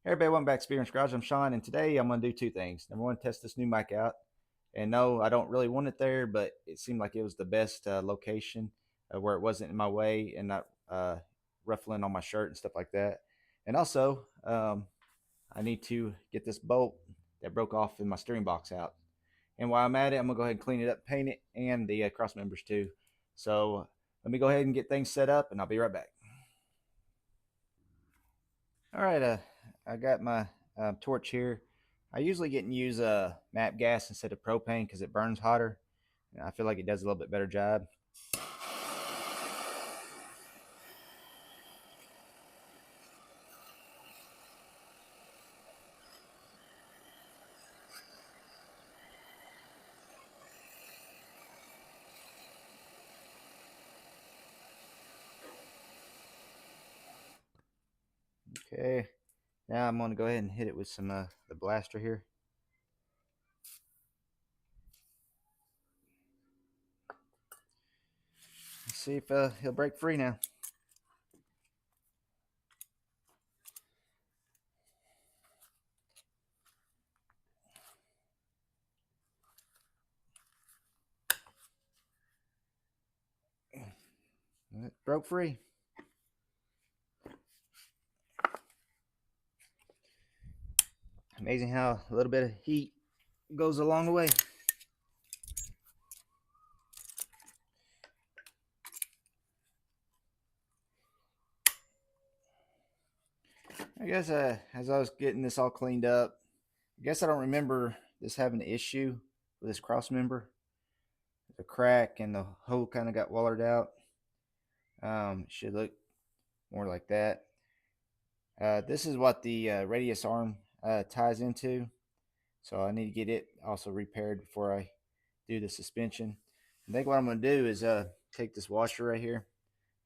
Hey everybody, welcome back to Experience Garage. I'm Sean, and today I'm going to do two things. Number one, test this new mic out. And no, I don't really want it there, but it seemed like it was the best location where it wasn't in my way and not ruffling on my shirt and stuff like that. And also, I need to get this bolt that broke off in my steering box out. And while I'm at it, I'm going to go ahead and clean it up, paint it, and the cross members too. So let me go ahead and get things set up, and I'll be right back. All right, I got my torch here. I usually get and use MAP gas instead of propane because it burns hotter. And I feel like it does a little bit better job. Okay, now I'm gonna go ahead and hit it with some the blaster here. Let's see if he'll break free now. It broke free. Amazing how a little bit of heat goes a long way. I guess as I was getting this all cleaned up, I guess I don't remember this having an issue with this cross member. The crack and the hole kind of got wallered out. It should look more like that. This is what the radius arm ties into. So I need to get it also repaired before I do the suspension. I think what I'm going to do is take this washer right here.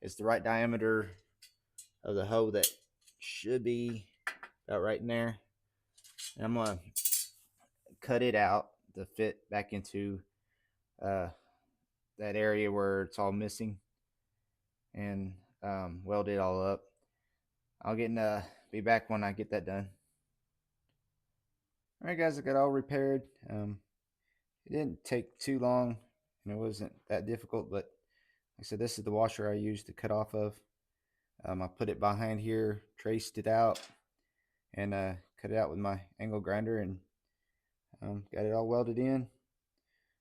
It's the right diameter of the hole that should be about right in there. And I'm going to cut it out to fit back into uh, that area where it's all missing and weld it all up. I'll be back when I get that done. All right, guys, I got all repaired. It didn't take too long, and it wasn't that difficult. But like I said, this is the washer I used to cut off of. I put it behind here, traced it out, and cut it out with my angle grinder, and got it all welded in.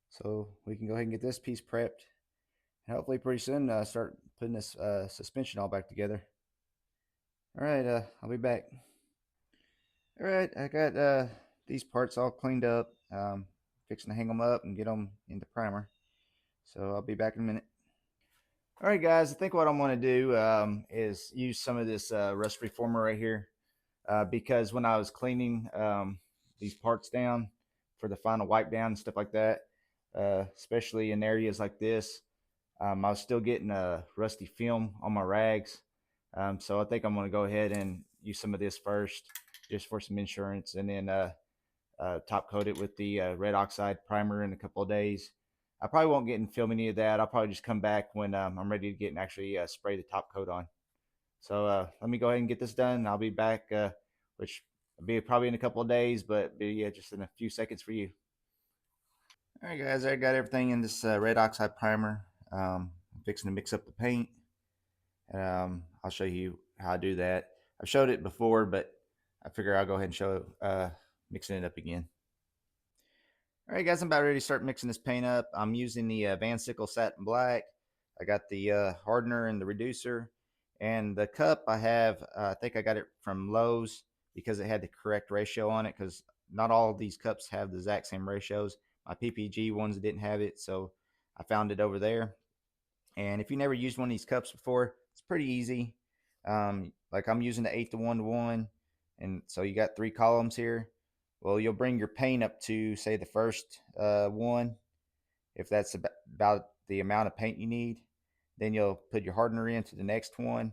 So we can go ahead and get this piece prepped, and hopefully pretty soon start putting this suspension all back together. All right, I'll be back. All right, I got these parts all cleaned up. Fixing to hang them up and get them into primer. So I'll be back in a minute. All right, guys, I think what I'm going to do is use some of this rust reformer right here because when I was cleaning these parts down for the final wipe down and stuff like that, especially in areas like this, I was still getting a rusty film on my rags. So I think I'm going to go ahead and use some of this first just for some insurance, and then top coat it with the red oxide primer in a couple of days. I probably won't get and film any of that. I'll probably just come back when I'm ready to get and actually spray the top coat on. So let me go ahead and get this done. I'll be back, which will be probably in a couple of days, but be just in a few seconds for you. All right, guys, I got everything in this red oxide primer. I'm fixing to mix up the paint. I'll show you how I do that. I've showed it before, but I figure I'll go ahead and show mixing it up again. All right, guys, I'm about ready to start mixing this paint up. I'm using the Van Sickle Satin Black. I got the hardener and the reducer. And the cup I have, I think I got it from Lowe's because it had the correct ratio on it, because not all of these cups have the exact same ratios. My PPG ones didn't have it, so I found it over there. And if you never used one of these cups before, it's pretty easy. Like I'm using the 8:1 and so you got 3 columns here. Well, you'll bring your paint up to, say, the first one, if that's about the amount of paint you need. Then you'll put your hardener into the next one,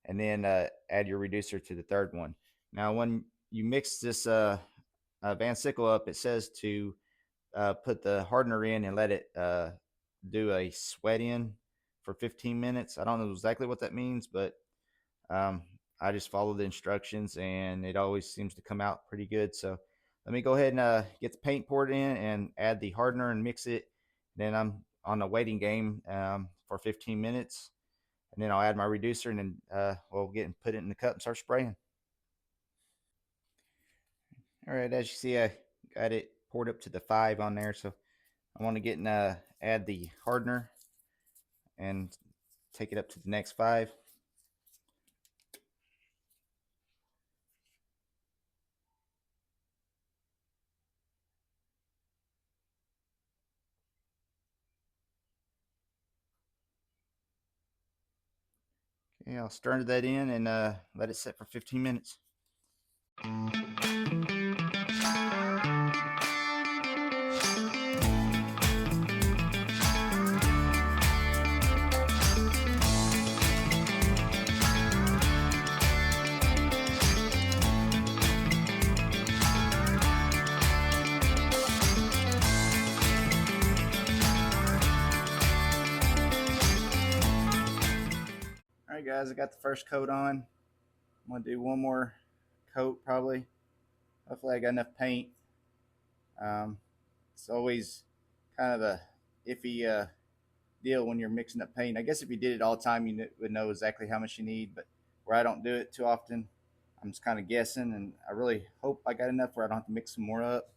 and then add your reducer to the third one. Now, when you mix this Van Sickle up, it says to put the hardener in and let it do a sweat in for 15 minutes. I don't know exactly what that means, but I just follow the instructions, and it always seems to come out pretty good. So let me go ahead and get the paint poured in and add the hardener and mix it. Then I'm on a waiting game for 15 minutes, and then I'll add my reducer, and then we'll get and put it in the cup and start spraying. All right, as you see, I got it poured up to the 5 on there. So I want to get and add the hardener and take it up to the next 5. Okay, I'll stir that in and let it sit for 15 minutes. All right, guys, I got the first coat on. I'm gonna do one more coat probably. Hopefully, I got enough paint. Um, it's always kind of a iffy deal when you're mixing up paint. I guess if you did it all the time, you would know exactly how much you need. But where I don't do it too often, I'm just kind of guessing, and I really hope I got enough where I don't have to mix some more up.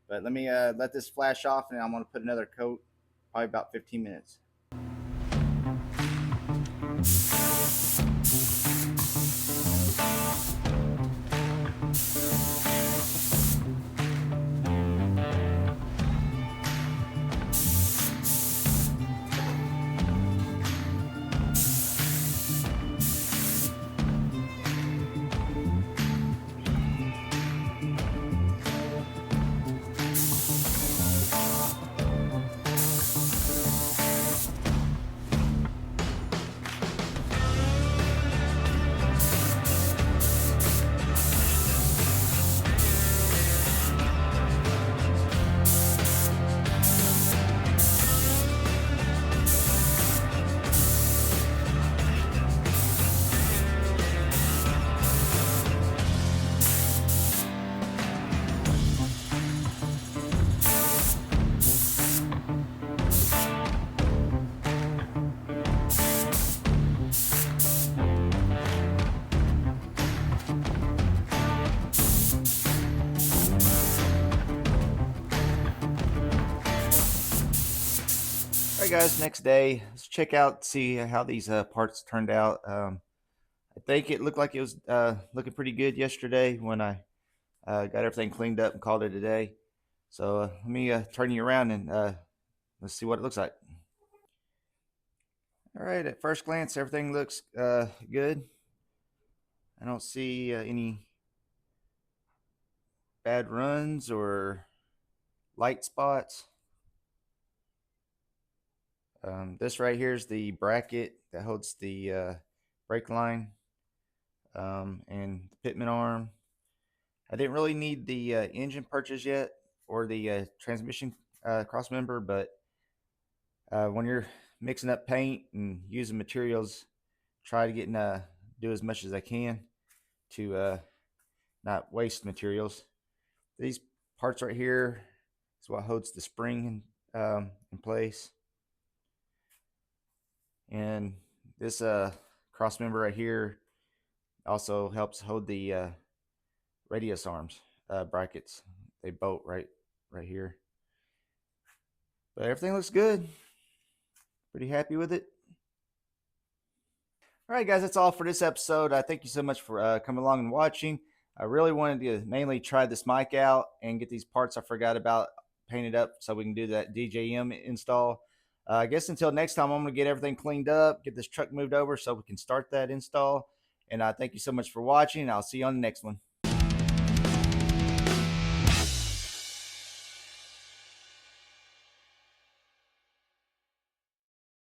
But let me let this flash off, and I'm gonna put another coat, probably about 15 minutes. All right, guys, next day, let's check out, see how these parts turned out. I think it looked like it was looking pretty good yesterday when I got everything cleaned up and called it a day. So let me turn you around and let's see what it looks like. All right, at first glance, everything looks good. I don't see any bad runs or light spots. This right here is the bracket that holds the brake line and the pitman arm. I didn't really need the engine purchase yet or the transmission cross member, but when you're mixing up paint and using materials, try to get do as much as I can to not waste materials. These parts right here is what holds the spring in place, and this cross member right here also helps hold the radius arms brackets. They bolt right here. But everything looks good. Pretty happy with it. All right, guys, that's all for this episode. Thank you so much for coming along and watching. I really wanted to mainly try this mic out and get these parts I forgot about painted up so we can do that DJM install. I guess until next time, I'm going to get everything cleaned up, get this truck moved over so we can start that install. And thank you so much for watching. I'll see you on the next one.